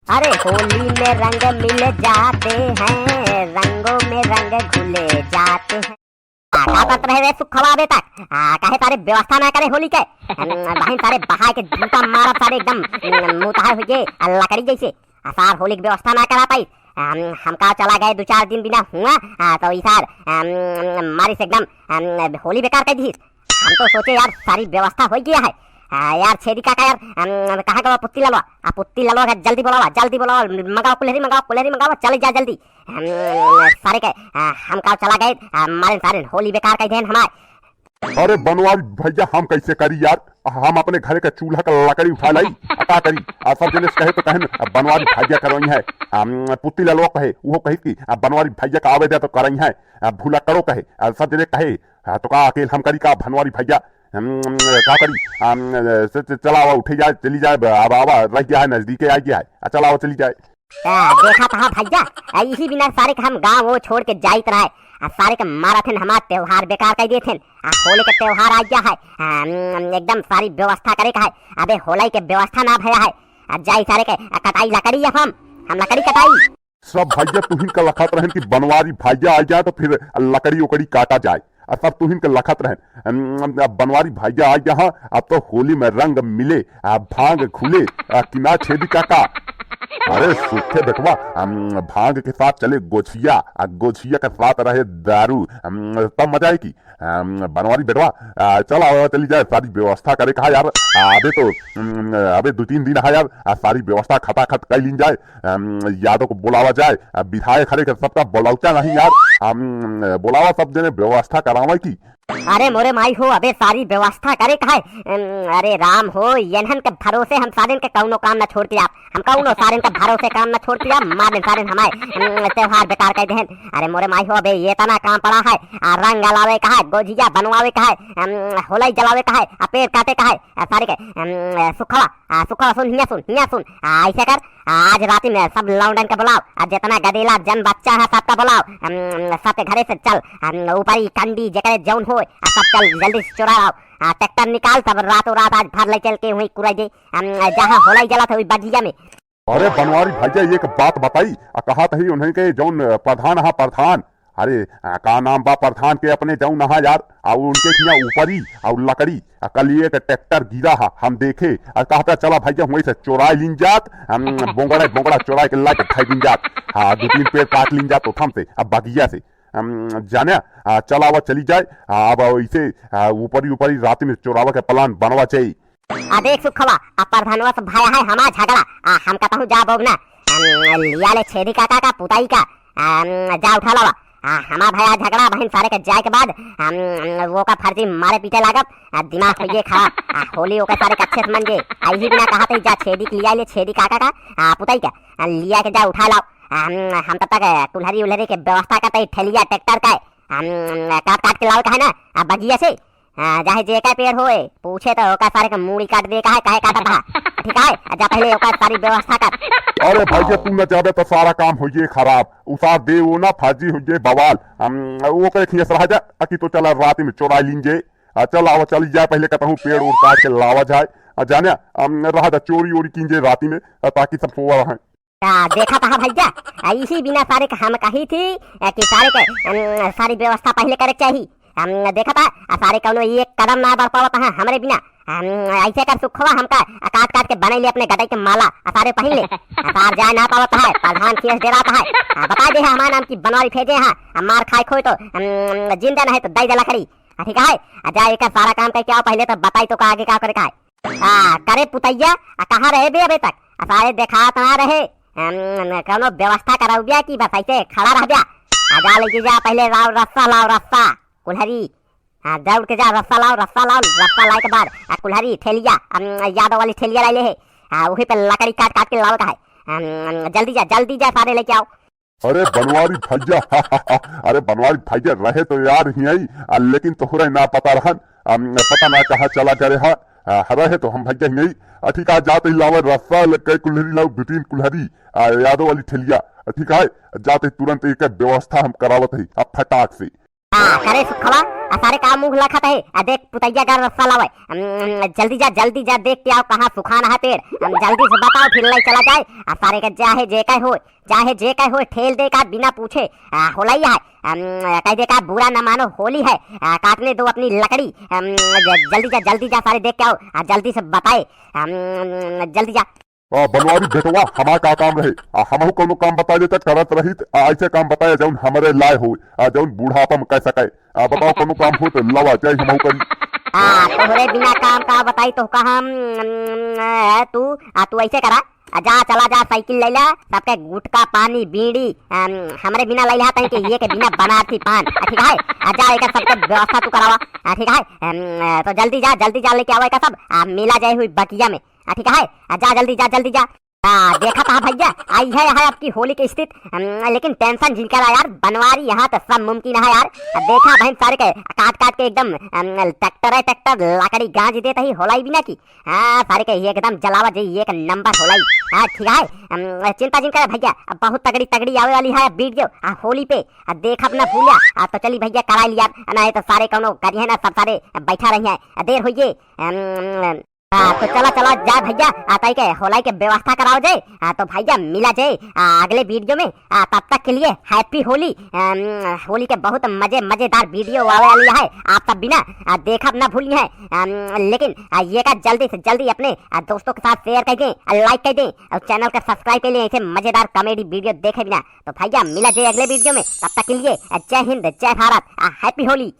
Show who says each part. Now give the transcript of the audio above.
Speaker 1: अरे होली में रंग मिल जाते हैं, रंगों में रंग घुले जाते हैं। का करत रहे रे सुखवा बे तक काहे तारे व्यवस्था ना करे होली के बहन तारे बहा के जूता मारा तारे एकदम मुताह हो गए लकड़ी जैसे सार होली की व्यवस्था ना करा पाई। हम का चला गए 2-4 दिन बिना हुआ तो इसार मारी से एकदम होली बेकार कर दी। हम तो सोचे यार सारी व्यवस्था हो गया है यार छेदी काका यार कहाँ का पुत्ती ललवा जल्दी बोलावा मंगाओ कुल्हरी मंगाओ चले जा जल्दी। सारे के हम का चला गए मारे सारे होली बेकार कर देन हमारे।
Speaker 2: अरे बनवारी भैया हम कैसे करी यार, हम अपने घर का चूल्हा का लकड़ी उठा लाई का करी सब जने कहे तो कहन बनवारी भैया करवाई है पुत्ती ललवा कहे वो कही कि बनवारी भैया का आवेदन तो करई है भूला करो कहे सब जने कहे तो का अकेले हम करी का बनवारी भैया का करी चला उठे जाए चली जाए अब आवा रह गया है नजदीके आ गया है चला चली जाए।
Speaker 1: देखा था भैया इसी बिना सारे हम गाँव वो छोड़ के जाइत रहे सारे के मारा थे हमारा त्योहार बेकार कर दिए थे। होली के त्योहार आ गया है एकदम सारी व्यवस्था करे का है। अबे होली के व्यवस्था ना भया है जाई सारे के कटाई लकड़ी हम लकड़ी कटाई
Speaker 2: सब भैया तुहिन का लखत रहन कि बनवारी भैया आ जाए तो फिर लकड़ी उकड़ी काटा जाए सब तुहिन के लखत रहन बनवारी भैया आ गया अब तो होली में रंग मिले भांग खुले किना छेदी काका। अरे सूखे बेटवा भांग के साथ चले गोछिया के साथ रहे दारू तब मजा आई की बनवारी बेटवा चला चली जाए सारी व्यवस्था करे कहा यार अबे 2-3 दिन है यार सारी व्यवस्था खटाखट कर ली जाए यादों को बुलावा जाए विधायक खड़े के सबका बुलाऊचा नहीं यार बुलावा सब जने व्यवस्था करावा की।
Speaker 1: अरे मोरे माई हो अबे सारी व्यवस्था करे का है। अरे राम हो यनहन के भरोसे हम सारे के कौनो काम ना छोड़ के आप हम कौनो सारे के भरोसे काम ना छोड़ के आप मार सारे हमारे त्योहार बेकार कर देन। अरे मोरे माई हो अबे ये तना काम पड़ा है रंग अलावे का है गोजिया बनवावे का है होली जलावे का है पेड़ काटे का है सारे के सुखवा सुन ऐसे कर आज रात में सब लौंडन का बुलाओ जितना गदेला जन बच्चा है सबका बुलाओ सबके घरे से चल ऊपरी कंडी जकरे जौन हो सब चल जल्दी चुराओ ट्रैक्टर निकाल सब रातों रात आज भर ले चल के वही कुरा जे जहाँ होली जला था वही बजिया में।
Speaker 2: अरे बनवारी भैया एक बात बताई कहा था उन्हें के जौन प्रधान अरे का नाम बा प्रधान के अपने जौन नहा यार और उनके खिया ऊपरी और लकड़ी कल एक ट्रैक्टर गिरा हम देखे और कहता चला भैया वहीं से चोराई लीन जात बोंगड़ा चोराई के ला के खाई लीन जात 2-3 पेड़ काट लीन जात उठम से अब बगिया से जाने चला हुआ चली जाए अब इसे ऊपरी रात में चोरावा के प्लान बनवा चाहिए।
Speaker 1: देख सुखवा प्रधानवा से भाया है हमारा झगड़ा हम कहता हूँ जा बोगना लिया ले छेदी काका का पुताई का जा उठा लावा हमारा भैया झगड़ा बहन सारे के जाए के बाद वो का फर्जी मारे पीटे लागब दिमाग हो गए खराब होली ओका सारे के अच्छे से मन गए आई बिना कहा था जा छेदी लिया ले छेदी काका का पुताई का लिया के जा उठा लाओ हम तब तक कुल्हरी उल्हरी के व्यवस्था करते ठेलिया ट्रैक्टर का काट के लाओ का है ना बगिया से चाहे जे का पेड़ होए पूछे तो ओका सारे के मूड़ी काट दे काहे काटा था ठीक है जा पहले ओका सारी व्यवस्था कर।
Speaker 2: अरे भैया तू न जाबे तो सारा काम हो जे खराब उसार दे वो ना फर्जी हो जे बवाल वो के खियस रह जा कि तो चला रात में चोरा लीन जे चल आवा चली जाए पहले कहता हूँ पेड़ उड़ काट के लावा जाए जाने रहा जा चोरी ओरी कीन जे राती में ताकि सब सोवा रहे।
Speaker 1: देखा था भैया इसी बिना सारे हम कही थी कि सारे के सारी व्यवस्था पहले करे चाहिए। हम देखा था सारे कौनो एक कदम ना बढ़ पावत है हमारे बिना ऐसे कर सुखवा हमका काट के बने ले अपने गदई के माला सारे पहन ले सार जाए ना पावत है प्रधान खीस दे रहा है बता दे हमारा नाम की बनवारी भेजे हैं मार खाए खोए तो जिंदा नहीं तो दई दे लकड़ी ठीक है जा एक सारा काम करके आओ पहले तो बताई तो आगे का करे का करे पुतैया कहाँ रहे बे अबे तक सारे देखा ना रहे कौनो व्यवस्था कराऊ गया कि बस ऐसे खड़ा रह गया जा लेके जा पहले रस्सा कुल्हरी दौड़ के जा रस्सा लाओ रस्सा लाए के बाद कुल्हरी ठेलिया यादव वाली ठेलिया लाई ले है वही पे लकड़ी काट के लाओ का है जल्दी जा सारे लेके आओ।
Speaker 2: अरे बनवारी भैया रहे तो यार ही लेकिन तोहरे ना पता रहन पता ना कहा चला करे रहे तो हम भैया यही ठीक है जाते ही लावा रस्सा कई कुल्हरी लाओ 2-3 कुल्हरी यादव वाली ठेलिया ठीक है जाते तुरंत एक व्यवस्था हम करावत है अब फटाक से
Speaker 1: करे सुखवा सारे काम मुंह लखत है देख पुतैया का रस्सा लावे जल्दी जा देख के आओ कहाँ सुखाना है पेड़ जल्दी से बताओ फिर लाई चला जाए सारे का चाहे जे कह हो ठेल दे का बिना पूछे होलाई है कह दे का बुरा न मानो होली है काटने दो अपनी लकड़ी जल्दी जा सारे देख के आओ जल्दी से बताए जल्दी जा
Speaker 2: बनवारी बेटवा हमारा का काम रहे हमहू कोनो काम बता देता करत रही ऐसे काम बताया जौन हमरे लाए हो जौन बूढ़ापा में कह सके बताओ कोनो काम हो तो लवा जाए हमहू करी
Speaker 1: तोहरे बिना काम का बताई तो कहा तू ऐसे करा जा चला जा साइकिल ले ला सबके गुटका पानी बीड़ी हमरे बिना ले आता है कि ये के बिना बनारसी पान ठीक है जा एक सबके व्यवस्था तू करावा ठीक है तो जल्दी जा लेके आवा सब मिला जाए हुई बकिया में ठीक है जा जल्दी जा देखा था भैया आई है आपकी होली की स्थिति लेकिन टेंशन जिनका यार बनवारी यहाँ तो सब मुमकिन है यार देखा बहन सारे के काट के एकदम ट्रैक्टर लाकड़ी गांज देता ही होलाई बिना की सारे के एकदम जलावा जी एक नंबर होलाई ठीक है चिंता जिनका भैया बहुत तगड़ी आवे वाली है वीडियो होली पे देखा अपना भूलिया तो चली भैया करा लिया ना तो सारे कौनो करिए ना सब सारे बैठा रही है देर होइए तो चला जा भैया आता के होलाई के व्यवस्था कराओ जाए तो भैया मिला जाए अगले वीडियो में तब तक के लिए हैप्पी होली होली के बहुत मजेदार वीडियो आने वाली है आप सब बिना देखा ना भूलिए लेकिन ये का जल्दी से जल्दी अपने दोस्तों के साथ शेयर कर दें लाइक कर दें और चैनल का सब्सक्राइब कर लें ऐसे मजेदार कॉमेडी वीडियो देखे बिना तो भैया मिला जाए अगले वीडियो में तब तक के लिए जय हिंद जय भारत हैप्पी होली।